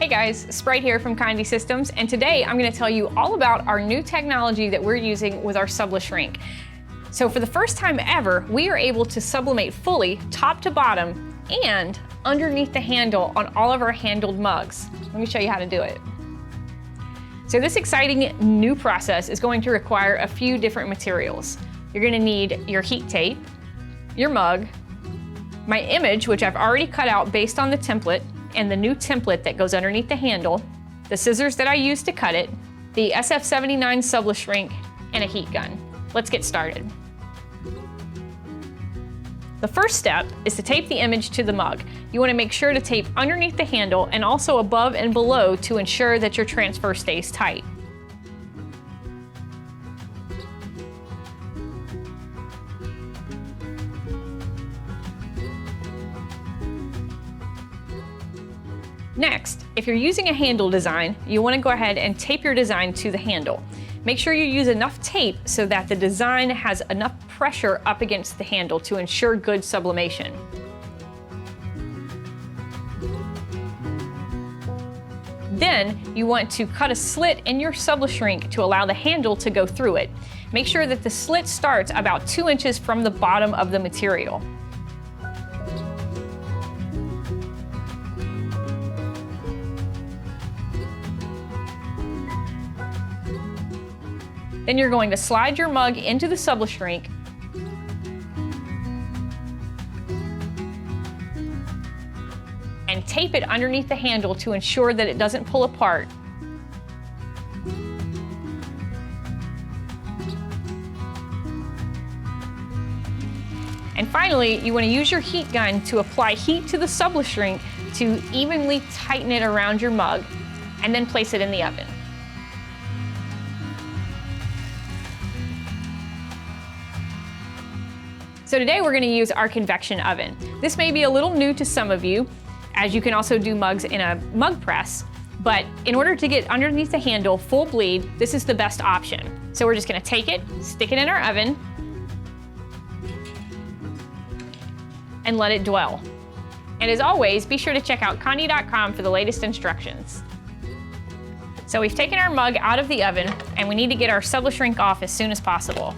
Hey guys, Sprite here from Condé Systems, and today I'm going to tell you all about our new technology that we're using with our SubliShrink. So for the first time ever, we are able to sublimate fully, top to bottom, and underneath the handle on all of our handled mugs. Let me show you how to do it. So this exciting new process is going to require a few different materials. You're going to need your heat tape, your mug, my image, which I've already cut out based on the template, and the new template that goes underneath the handle, the scissors that I used to cut it, the SF79 SubliShrink, and a heat gun. Let's get started. The first step is to tape the image to the mug. You want to make sure to tape underneath the handle and also above and below to ensure that your transfer stays tight. Next, if you're using a handle design, you want to go ahead and tape your design to the handle. Make sure you use enough tape so that the design has enough pressure up against the handle to ensure good sublimation. Then you want to cut a slit in your SubliShrink to allow the handle to go through it. Make sure that the slit starts about 2 inches from the bottom of the material. Then you're going to slide your mug into the SubliShrink and tape it underneath the handle to ensure that it doesn't pull apart. And finally, you want to use your heat gun to apply heat to the SubliShrink to evenly tighten it around your mug, and then place it in the oven. So today we're going to use our convection oven. This may be a little new to some of you, as you can also do mugs in a mug press, but in order to get underneath the handle full bleed, this is the best option. So we're just going to take it, stick it in our oven, and let it dwell. And as always, be sure to check out Conde.com for the latest instructions. So we've taken our mug out of the oven, and we need to get our SubliShrink off as soon as possible.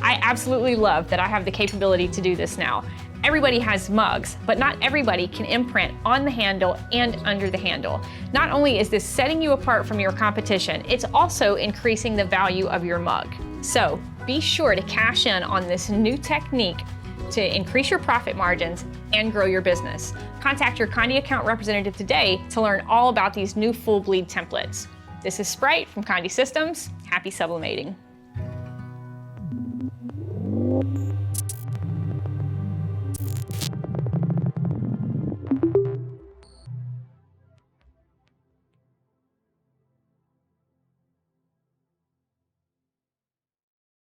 I absolutely love that I have the capability to do this now. Everybody has mugs, but not everybody can imprint on the handle and under the handle. Not only is this setting you apart from your competition, it's also increasing the value of your mug. So be sure to cash in on this new technique to increase your profit margins and grow your business. Contact your Conde account representative today to learn all about these new full bleed templates. This is Sprite from Condé Systems. Happy sublimating.